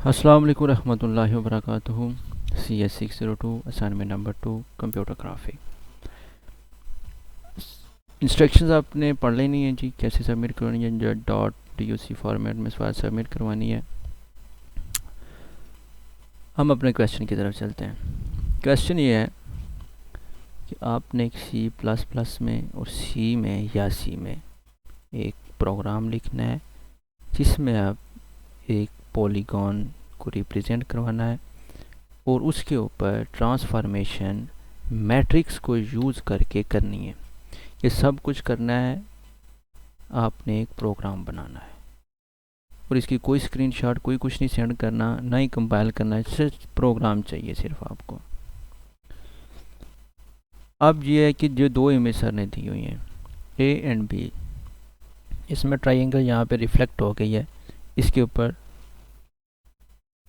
अस्सलाम वालेकुम रहमतुल्लाहि व बरकातुहू। CS602 assignment number 2 computer graphic. Instructions आपने पढ़ लेनी है जी, कैसे सबमिट करनी है। .doc फॉर्मेट में फाइल सबमिट करवानी है। हम अपने क्वेश्चन की तरफ चलते हैं। क्वेश्चन ये है कि आपने C++ में और C में या C में एक प्रोग्राम लिखना है जिसमें आप एक पॉलीगॉन को रिप्रेजेंट करवाना है और उसके ऊपर ट्रांसफॉर्मेशन मैट्रिक्स को यूज़ करके करनी है। ये सब कुछ करना है, आपने एक प्रोग्राम बनाना है और इसकी कोई स्क्रीनशॉट कोई कुछ नहीं सेंड करना, ना ही कंपाइल करना है, सिर्फ प्रोग्राम चाहिए सिर्फ आपको। अब ये है कि जो दो इमेज सर ने दी हुई हैं A एंड B, इसमें ट्राइंगल यहाँ पे रिफ्लेक्ट हो गई है, इसके ऊपर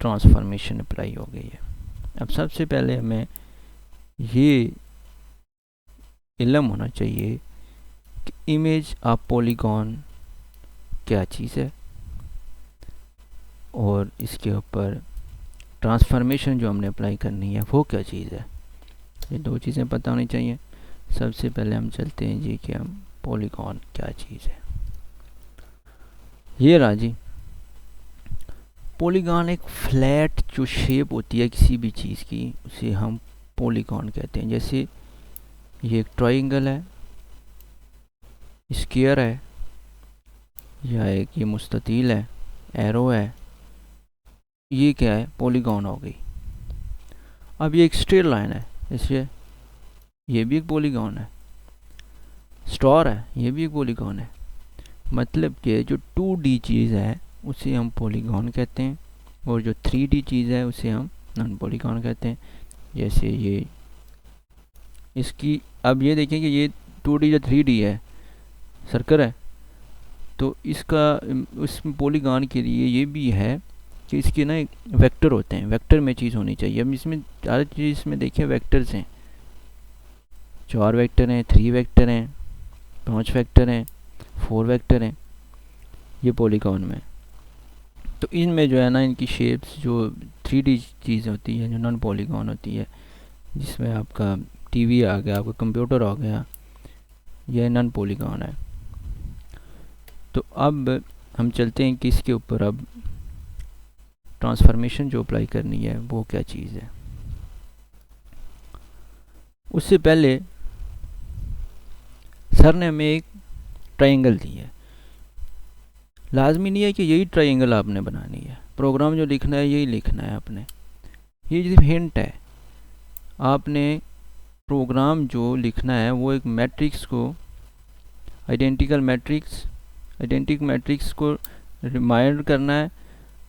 ट्रांसफॉर्मेशन अप्लाई हो गई है। अब सबसे पहले हमें ये इल्म होना चाहिए कि इमेज ऑफ पॉलीगॉन क्या चीज़ है और इसके ऊपर ट्रांसफॉर्मेशन जो हमने अप्लाई करनी है वो क्या चीज़ है। ये दो चीज़ें पता होनी चाहिए। सबसे पहले हम चलते हैं जी कि हम पॉलीगॉन क्या चीज़ है। ये रहा जी, पॉलीगॉन एक फ्लैट जो शेप होती है किसी भी चीज़ की, उसे हम पॉलीगॉन कहते हैं। जैसे ये एक ट्रायंगल है, स्क्वायर है, या एक ये मुस्ततील है, एरो है, ये क्या है, पॉलीगॉन हो गई। अब ये एक स्ट्रेट लाइन है, जैसे ये भी एक पॉलीगॉन है। स्टार है, ये भी एक पॉलीगॉन है। मतलब कि जो 2D चीज़ है उसे हम पॉलीगॉन कहते हैं और जो 3D चीज़ है उसे हम नॉन पॉलीगॉन कहते हैं। जैसे ये इसकी, अब ये देखें कि ये 2D या 3D है, सर्कल है, तो इसका उसमें पॉलीगॉन के लिए ये भी है कि इसके ना वेक्टर होते हैं, वेक्टर में चीज़ होनी चाहिए। अब इसमें हर चीज़ में देखिए वेक्टर्स हैं, 4 वेक्टर हैं, 3 वेक्टर हैं, 5 वेक्टर हैं, 4 वेक्टर हैं ये पॉलीगॉन में। तो इनमें जो है ना, इनकी शेप्स जो 3D चीज़ होती है, जो नॉन पॉलीगॉन होती है, जिसमें आपका टीवी आ गया, आपका कंप्यूटर आ गया, यह नॉन पॉलीगॉन है। तो अब हम चलते हैं कि इसके ऊपर अब ट्रांसफॉर्मेशन जो अप्लाई करनी है वो क्या चीज़ है। उससे पहले सर ने हमें एक ट्रायंगल दी है। लाजमी नहीं है कि यही ट्रायंगल आपने बनानी है, प्रोग्राम जो लिखना है यही लिखना है आपने। ये सिर्फ हिंट है। आपने प्रोग्राम जो लिखना है वो एक मैट्रिक्स को, आइडेंटिकल मैट्रिक्स को रिमाइंड करना है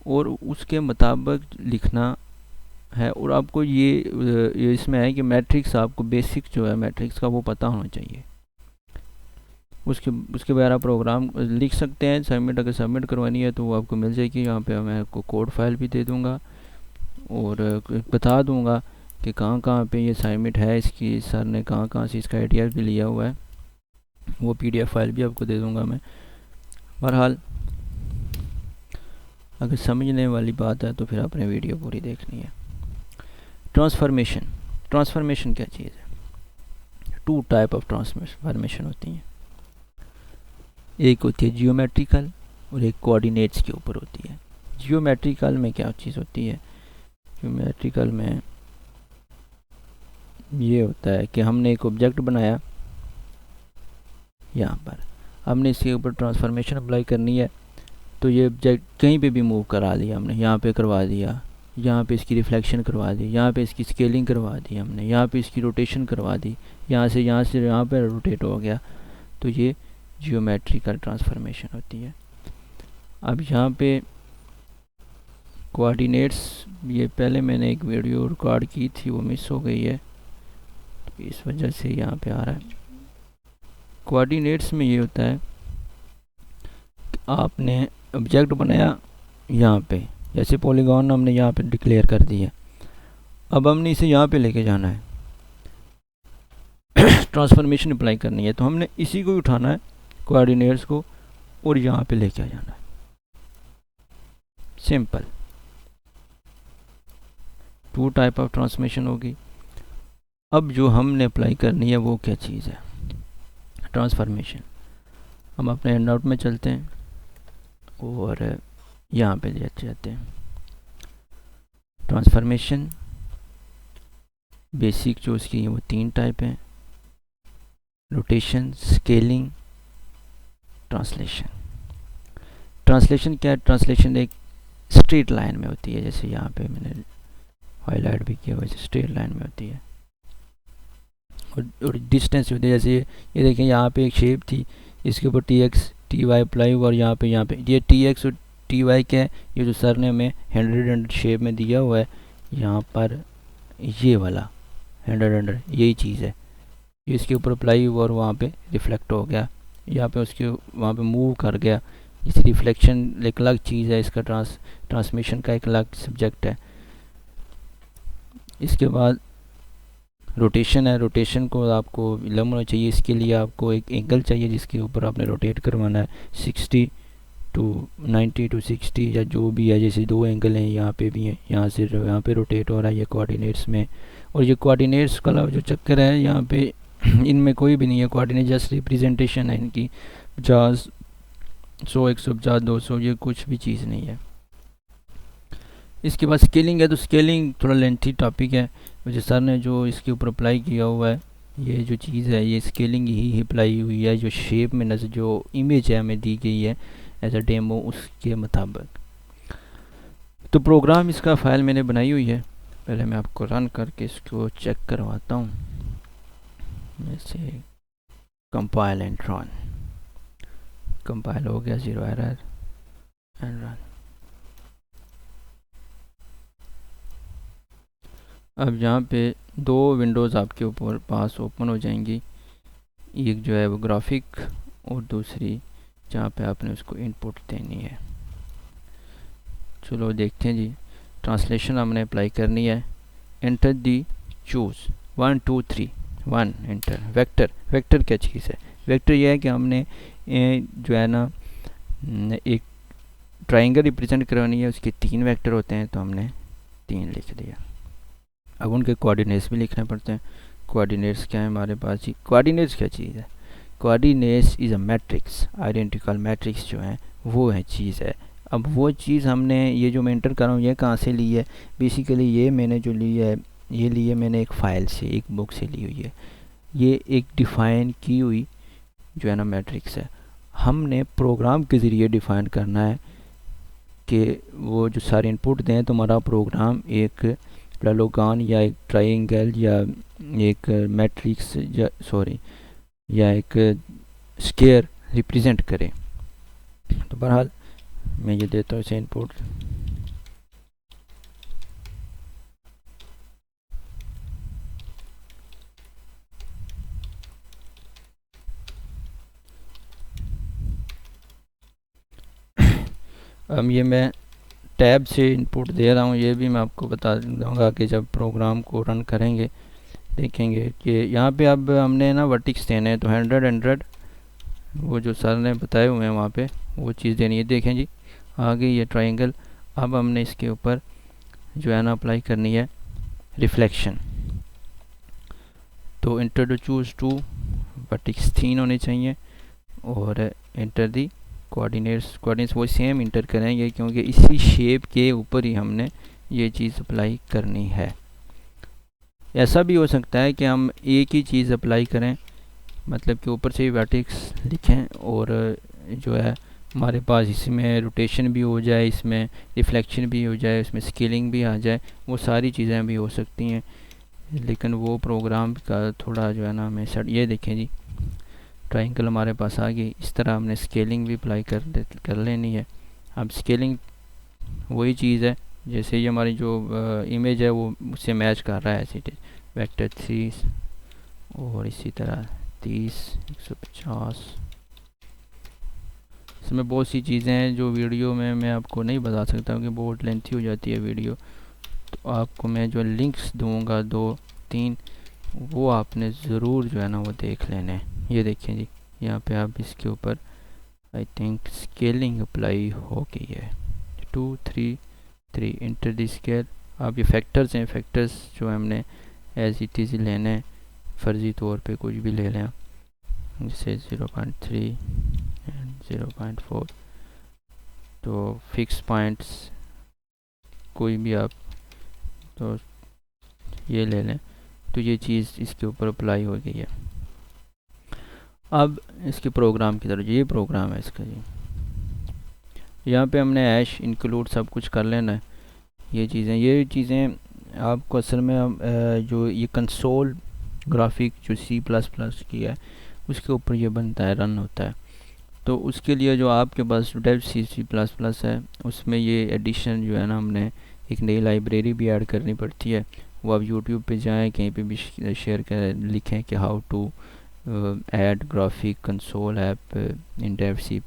और उसके मुताबिक लिखना है। और आपको ये इसमें है कि मैट्रिक्स, आपको बेसिक जो है मैट्रिक्स का वो पता होना चाहिए। उसके बगैर आप प्रोग्राम लिख सकते हैं। सबमिट अगर सबमिट करवानी है तो वो आपको मिल जाएगी। यहाँ पे मैं आपको कोड फाइल भी दे दूँगा और बता दूँगा कि कहाँ कहाँ पे ये सबमिट है इसकी, सर ने कहाँ कहाँ से इसका आइडिया भी लिया हुआ है। वो PDF फाइल भी आपको दे दूँगा मैं। बहरहाल अगर समझने वाली बात है तो फिर आपने वीडियो पूरी देखनी है। ट्रांसफॉर्मेशन क्या चीज़ है। 2 टाइप ऑफ ट्रांसफॉर्मेशन होती हैं। एक होती है जियोमेट्रिकल और एक कोऑर्डिनेट्स के ऊपर होती है। जियोमेट्रिकल में क्या चीज़ होती है, जियोमेट्रिकल में ये होता है कि हमने एक ऑब्जेक्ट बनाया, यहाँ पर हमने इसके ऊपर ट्रांसफॉर्मेशन अप्लाई करनी है, तो ये ऑब्जेक्ट कहीं पे भी मूव करा दिया हमने, यहाँ पे करवा दिया, यहाँ पे इसकी रिफ्लेक्शन करवा दी, यहाँ पे इसकी स्केलिंग करवा दी हमने, यहाँ पे इसकी रोटेशन करवा दी, यहाँ से यहाँ पे रोटेट हो गया, तो ये जियोमेट्रिकल ट्रांसफॉर्मेशन होती है। अब यहाँ पे कोऑर्डिनेट्स, ये पहले मैंने एक वीडियो रिकॉर्ड की थी, वो मिस हो गई है, तो इस वजह से यहाँ पे आ रहा है। कोऑर्डिनेट्स में ये होता है कि आपने ऑब्जेक्ट बनाया यहाँ पे, जैसे पॉलीगॉन हमने यहाँ पे डिक्लेयर कर दिया। अब हमने इसे यहाँ पे लेके जाना है, ट्रांसफॉर्मेशन अप्लाई करनी है, तो हमने इसी को उठाना है कोऑर्डिनेट्स को और यहाँ पे लेके आ जाना है। Simple. Two type of transformation होगी। अब जो हमने अप्लाई करनी है वो क्या चीज़ है, ट्रांसफॉर्मेशन। हम अपने हैंड आउट में चलते हैं और यहाँ पे ले जाते हैं। ट्रांसफॉर्मेशन बेसिक जो उसकी है वो 3 टाइप हैं, रोटेशन, स्केलिंग, ट्रांसलेशन। ट्रांसलेशन क्या है, ट्रांसलेशन एक स्ट्रेट लाइन में होती है, जैसे यहाँ पे मैंने हाईलाइट भी किया वैसे स्ट्रेट लाइन में होती है। और डिस्टेंस होती है, जैसे ये देखें यहाँ पे एक शेप थी, इसके ऊपर T X T Y apply हुआ, और यहाँ पे ये टी एक्स और टी वाई क्या है, ये जो सर ने हमें 100 शेप में दिया हुआ है, यहाँ पर ये वाला 100 यही चीज़ है, ये इसके ऊपर अप्लाई हुआ और वहाँ पे रिफ्लेक्ट हो गया, यहाँ पे उसके वहाँ पे मूव कर गया। इस रिफ्लेक्शन एक अलग चीज़ है, इसका ट्रांसमिशन का एक अलग सब्जेक्ट है। इसके बाद रोटेशन है, रोटेशन को आपको इल्म होना चाहिए, इसके लिए आपको एक एंगल चाहिए जिसके ऊपर आपने रोटेट करवाना है, 60 टू 90 टू 60 या जो भी है, जैसे 2 एंगल हैं, यहाँ पे भी हैं, यहाँ से यहाँ पे रोटेट हो रहा है ये कोऑर्डिनेट्स में। और ये कोऑर्डिनेट्स का जो चक्कर है यहाँ पे इनमें कोई भी नहीं है, कोऑर्डिनेट जस्ट रिप्रेजेंटेशन है इनकी, 50, 100, 150, 200, ये कुछ भी चीज़ नहीं है। इसके बाद स्केलिंग है, तो स्केलिंग थोड़ा लेंथी टॉपिक है, मुझे सर ने जो इसके ऊपर अप्लाई किया हुआ है, ये जो चीज़ है ये स्केलिंग ही अप्लाई हुई है, जो शेप में नजर जो इमेज है हमें दी गई है एज अ डेमो उसके मुताबिक। तो प्रोग्राम इसका फ़ाइल मैंने बनाई हुई है, पहले मैं आपको रन करके इसको चेक करवाता हूँ। जैसे कंपाइल एंड रन, कंपाइल हो गया, 0 एरर एंड रन। अब यहाँ पे 2 विंडोज़ आपके ऊपर पास ओपन हो जाएंगी, एक जो है वो ग्राफिक और दूसरी जहाँ पे आपने उसको इनपुट देनी है। चलो देखते हैं जी, ट्रांसलेशन हमने अप्लाई करनी है। Enter the choose 1 2 3 1 enter. Vector, vector क्या चीज़ है, वेक्टर ये है कि हमने जो है ना एक ट्राइंगल रिप्रेजेंट करवानी है, उसके 3 वेक्टर होते हैं, तो हमने 3 लिख दिया। अब उनके कोऑर्डिनेट्स भी लिखने पड़ते हैं। कोऑर्डिनेट्स क्या है हमारे पास जी, कोऑर्डिनेट्स क्या चीज़ है, coordinates is a matrix, identical matrix जो है वो है चीज़ है। अब वो चीज़ हमने ये जो मैं एंटर कर रहा हूँ ये कहाँ से ली है, बेसिकली ये मैंने जो ली है ये ली है मैंने एक फ़ाइल से, एक बुक से ली हुई है। ये एक डिफ़ाइन की हुई जो है ना मैट्रिक्स है, हमने प्रोग्राम के ज़रिए डिफ़ाइन करना है कि वो जो सारे इनपुट दें तो हमारा प्रोग्राम एक पैरेललोग्राम या एक ट्रायंगल या एक मैट्रिक्स या एक स्क्वायर रिप्रेजेंट करें। तो बहरहाल मैं ये देता हूँ इसे इनपुट। अब ये मैं टैब से इनपुट दे रहा हूँ, ये भी मैं आपको बता दूँगा कि जब प्रोग्राम को रन करेंगे देखेंगे कि यहाँ पे अब हमने ना वर्टिक्स देने हैं, तो 100 वो जो सर ने बताए हुए हैं वहाँ पे वो चीज़ देनी है। देखें जी आ गई ये ट्रायंगल। अब हमने इसके ऊपर जो है ना अप्लाई करनी है रिफ्लेक्शन, तो इंटर टू चूज़ 2 वर्टिक्स 3 होने चाहिए और इंटर दी कोऑर्डिनेट्स वो सेम इंटर करेंगे क्योंकि इसी शेप के ऊपर ही हमने ये चीज़ अप्लाई करनी है। ऐसा भी हो सकता है कि हम एक ही चीज़ अप्लाई करें, मतलब कि ऊपर से ही वर्टेक्स लिखें और जो है हमारे पास इसमें रोटेशन भी हो जाए, इसमें रिफ्लेक्शन भी हो जाए, इसमें स्केलिंग भी आ जाए, वो सारी चीज़ें भी हो सकती हैं। लेकिन वो प्रोग्राम का थोड़ा जो है ना हमें ये देखें जी ट्रायंगल हमारे पास आ गई, इस तरह हमने स्केलिंग भी अप्लाई कर लेनी है। अब स्केलिंग वही चीज़ है जैसे ये हमारी जो इमेज है वो उससे मैच कर रहा है, ऐसे वेक्टर 3 और इसी तरह 30, 150। इसमें बहुत सी चीज़ें हैं जो वीडियो में मैं आपको नहीं बता सकता क्योंकि बहुत लेंथी हो जाती है वीडियो। तो आपको मैं जो लिंक्स दूंगा 2-3 वो आपने ज़रूर जो है ना वो देख लेने। ये देखें जी यहाँ पे आप इसके ऊपर आई थिंक स्केलिंग अप्लाई हो गई है। 2 3 3 इंटर द स्केल अब ये फैक्टर्स हैं, फैक्टर्स जो है हमने एज इट इज़ लेने हैं, फ़र्ज़ी तौर पे कुछ भी ले लें, जैसे 0.3 एंड 0.4, तो फिक्स पॉइंट्स कोई भी आप तो ये ले लें, तो ये चीज़ इसके ऊपर अप्लाई हो गई है। अब इसके प्रोग्राम की तरफ, ये प्रोग्राम है इसका जी। यहाँ पे हमने हैश इंक्लूड सब कुछ कर लेना है। ये चीज़ें आपको असल में जो ये कंसोल ग्राफिक जो C++ की है उसके ऊपर ये बनता है, रन होता है। तो उसके लिए जो आपके पास डेव C++ है उसमें ये एडिशन जो है ना, हमने एक नई लाइब्रेरी भी ऐड करनी पड़ती है। वो आप यूट्यूब पे जाएं, कहीं पे भी शेयर कर लिखें कि how to add graphic console app in Dev C++,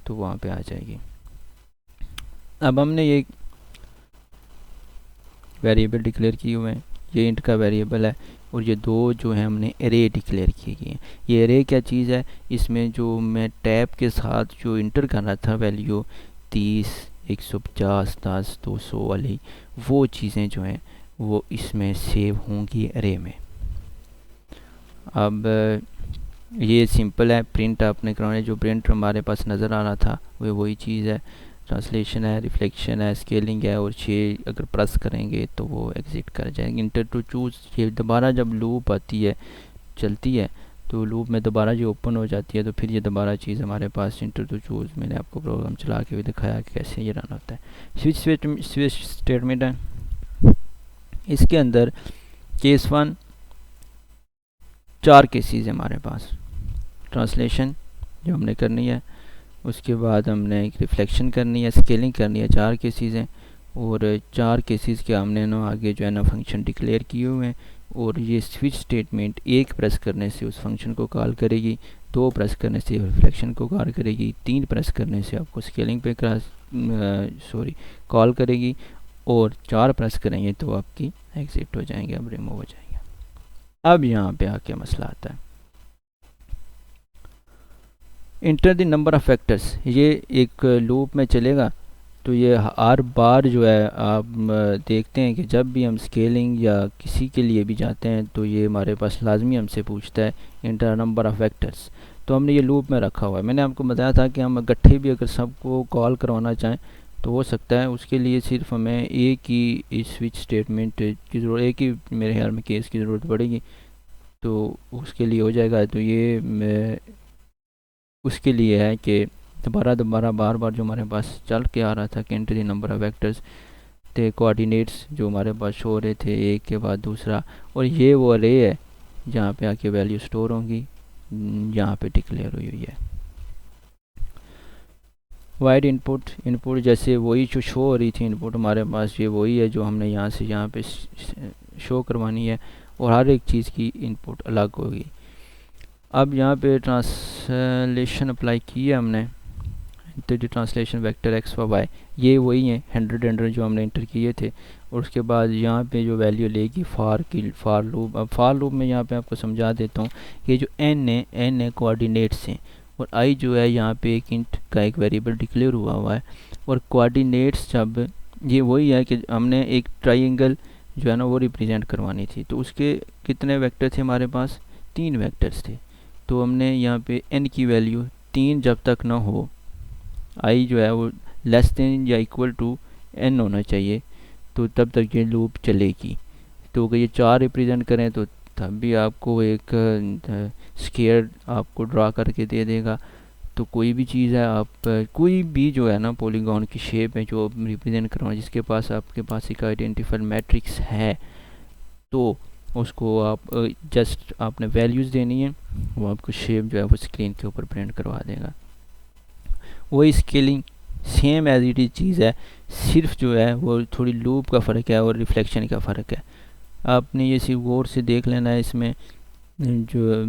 तो वहाँ पे आ जाएगी। अब हमने ये वेरिएबल डिक्लेयर किए हुए हैं, ये इंट का वेरिएबल है, और ये दो जो है हमने एरे डिक्लेयर किए गए हैं। ये एरे क्या चीज़ है, इसमें जो मैं टैब के साथ जो इंटर कर रहा था वैल्यू 30, 150, 10, 200 वाली, वो चीज़ें जो हैं वो इसमें सेव होंगी एरे में। अब ये सिंपल है, प्रिंट आपने कराना है, जो प्रिंट हमारे पास नज़र आ रहा था वो वही चीज़ है। ट्रांसलेशन है, रिफ्लेक्शन है, स्केलिंग है, और 6 अगर प्रेस करेंगे तो वो एग्जिट कर जाएंगे। इंटर टू चूज़, ये दोबारा जब लूप आती है, चलती है, तो लूप में दोबारा जो ओपन हो जाती है, तो फिर ये दोबारा चीज़ हमारे पास इंटर टू चूज़, मैंने आपको प्रोग्राम चला के भी दिखाया कि कैसे ये रन होता है। स्विच स्टेटमेंट है, इसके अंदर केस 1 4 केसेस है हमारे पास। ट्रांसलेशन जो हमने करनी है, उसके बाद हमने एक रिफ्लेक्शन करनी है, स्केलिंग करनी है, 4 केसेस हैं, और 4 केसेस के हमने ना आगे जो है ना फंक्शन डिक्लेयर किए हुए हैं। और ये स्विच स्टेटमेंट 1 प्रेस करने से उस फंक्शन को कॉल करेगी, 2 प्रेस करने से रिफ्लेक्शन को कॉल करेगी, 3 प्रेस करने से आपको स्केलिंग पे कॉल करेगी, और 4 प्रेस करेंगे तो आपकी एग्जिट हो जाएंगे, अब रिमूव हो जाएंगे। अब यहाँ पे आके मसला आता है, enter the number of factors. ये एक लूप में चलेगा, तो ये हर बार जो है आप देखते हैं कि जब भी हम स्केलिंग या किसी के लिए भी जाते हैं तो ये हमारे पास लाजमी हमसे पूछता है इंटर नंबर ऑफ फैक्टर्स। तो हमने ये लूप में रखा हुआ है। मैंने आपको बताया था कि हम इकट्ठे भी अगर सबको कॉल करवाना चाहें तो हो सकता है। उसके लिए सिर्फ हमें एक ही स्विच स्टेटमेंट की ज़रूरत, एक ही मेरे ख्याल में केस की ज़रूरत पड़ेगी, तो उसके लिए हो जाएगा। तो ये उसके लिए है कि दोबारा बार बार जो हमारे पास चल के आ रहा था कि enter the number of vectors थे, कोऑर्डिनेट्स जो हमारे पास शो हो रहे थे एक के बाद दूसरा, और ये वो अरे है जहाँ पे आके वैल्यू स्टोर होंगी, यहाँ पे डिक्लेयर हुई हुई है। वाइड इनपुट, इनपुट जैसे वही जो शो हो रही थी इनपुट हमारे पास, ये वही है जो हमने यहाँ से यहाँ पे शो करवानी है, और हर एक चीज़ की इनपुट अलग होगी। अब यहाँ पे ट्रांसलेशन अप्लाई की है हमने, तो ट्रांसलेशन वेक्टर एक्स व वाई, ये वही है 100 जो हमने इंटर किए थे। और उसके बाद यहाँ पे जो वैल्यू लेगी फार लूप। अब फार लूप में यहाँ पे आपको समझा देता हूँ, ये जो एन है कोऑर्डिनेट्स हैं, और आई जो है यहाँ पे एक इंट का एक वेरिएबल डिक्लेयर हुआ है। और कोऑर्डिनेट्स जब ये वही है कि हमने एक ट्राइंगल जो है ना वो रिप्रेजेंट करवानी थी, तो उसके कितने वेक्टर थे हमारे पास, 3 वेक्टर्स थे। तो हमने यहाँ पे n की वैल्यू 3 जब तक ना हो, आई जो है वो लेस देन या इक्वल टू n होना चाहिए, तो तब तक ये लूप चलेगी। तो अगर ये 4 रिप्रेजेंट करें तो तब भी आपको एक स्केयर आपको ड्रा करके दे देगा। तो कोई भी चीज़ है, आप कोई भी जो है ना पॉलीगॉन की शेप है जो रिप्रेजेंट करवाना, जिसके पास आपके पास एक आइडेंटिफायर मैट्रिक्स है, तो उसको आप जस्ट आपने वैल्यूज़ देनी है, वो आपको शेप जो है वो स्क्रीन के ऊपर प्रिंट करवा देगा। वही scaling same as it is चीज़ है, सिर्फ जो है वो थोड़ी लूप का फ़र्क है और रिफ्लेक्शन का फ़र्क है। आपने ये सिर्फ गौर से देख लेना है। इसमें जो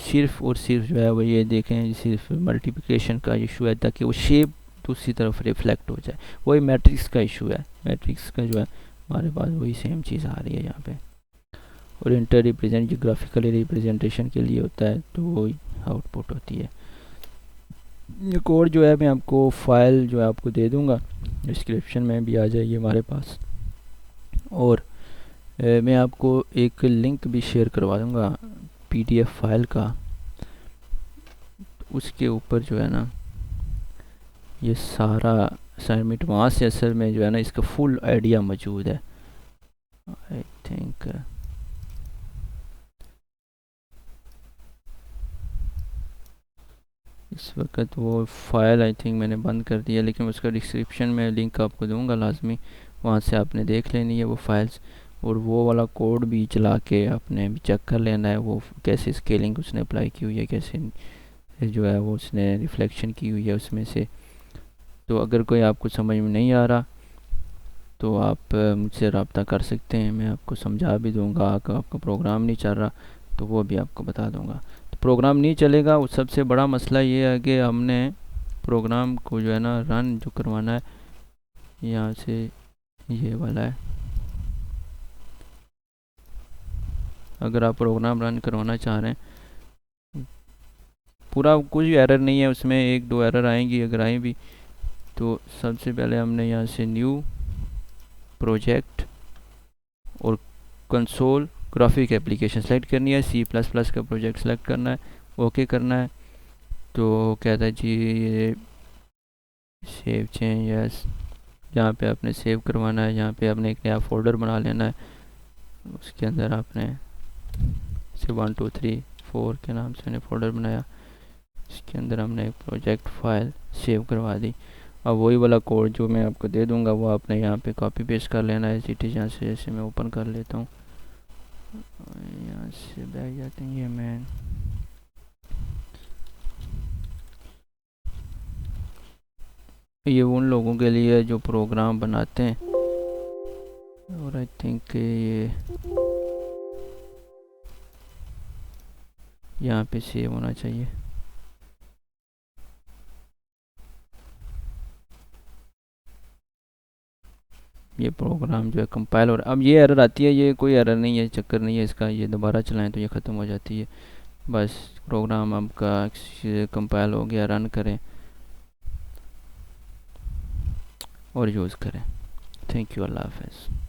सिर्फ और सिर्फ जो है वो ये देखें, सिर्फ मल्टीप्लिकेशन का इशू है ताकि वो शेप दूसरी तरफ रिफ्लेक्ट हो जाए। वही मैट्रिक्स का इशू है, मैट्रिक्स का जो है हमारे पास वही सेम चीज़ आ रही है यहाँ पे। और इंटर रिप्रेजेंट जो ग्राफिकली रिप्रेजेंटेशन के लिए होता है, तो वो आउटपुट होती है। ये कोड जो है मैं आपको फाइल जो है आपको दे दूँगा, डिस्क्रिप्शन में भी आ जाएगी हमारे पास। और मैं आपको एक लिंक भी शेयर करवा दूंगा पीडीएफ फाइल का। उसके ऊपर जो है ना ये सारा असाइनमेंट वहाँ से असल में जो है ना इसका फुल आइडिया मौजूद है। आई थिंक इस वक्त वो फाइल आई थिंक मैंने बंद कर दिया, लेकिन उसका डिस्क्रिप्शन में लिंक आपको दूंगा लाजमी, वहाँ से आपने देख लेनी है वो फाइल्स। और वो वाला कोड भी चला के आपने भी चेक कर लेना है वो कैसे स्केलिंग उसने अप्लाई की हुई है, कैसे जो है वो उसने रिफ्लेक्शन की हुई है उसमें से। तो अगर कोई आपको समझ में नहीं आ रहा तो आप मुझसे रब्ता कर सकते हैं, मैं आपको समझा भी दूंगा। अगर आपका प्रोग्राम नहीं चल रहा तो वो भी आपको बता दूंगा। तो प्रोग्राम नहीं चलेगा, उस सबसे बड़ा मसला ये है कि हमने प्रोग्राम को जो है ना रन जो करवाना है, यहाँ से ये वाला है। अगर आप प्रोग्राम रन करवाना चाह रहे हैं, पूरा कुछ एरर नहीं है उसमें, एक दो एरर आएंगी, अगर आए भी तो सबसे पहले हमने यहाँ से न्यू प्रोजेक्ट और कंसोल ग्राफिक एप्लीकेशन सेलेक्ट करनी है, C++ का प्रोजेक्ट सेलेक्ट करना है, ओके करना है। तो कहता है जी ये सेव चेंज यस, यहाँ पे आपने सेव करवाना है, यहाँ पे आपने एक नया फोल्डर बना लेना है। उसके अंदर आपने से 1 2 3 4 के नाम से मैंने फोल्डर बनाया, इसके अंदर हमने एक प्रोजेक्ट फाइल सेव करवा दी। अब वही वाला कोड जो मैं आपको दे दूंगा वो आपने यहाँ पे कॉपी पेस्ट कर लेना है। सिटी यहाँ से जैसे मैं ओपन कर लेता हूँ, यहाँ से बैठ जाते हैं, ये मैं ये उन लोगों के लिए जो प्रोग्राम बनाते हैं, और आई थिंक ये यहाँ पे सेव होना चाहिए। ये प्रोग्राम जो है कंपाइल और अब ये एरर आती है, ये कोई एरर नहीं है, चक्कर नहीं है इसका, ये दोबारा चलाएं तो ये ख़त्म हो जाती है। बस प्रोग्राम आपका कंपाइल हो गया, रन करें और यूज़ करें। थैंक यू, अल्लाह हाफ़िज़।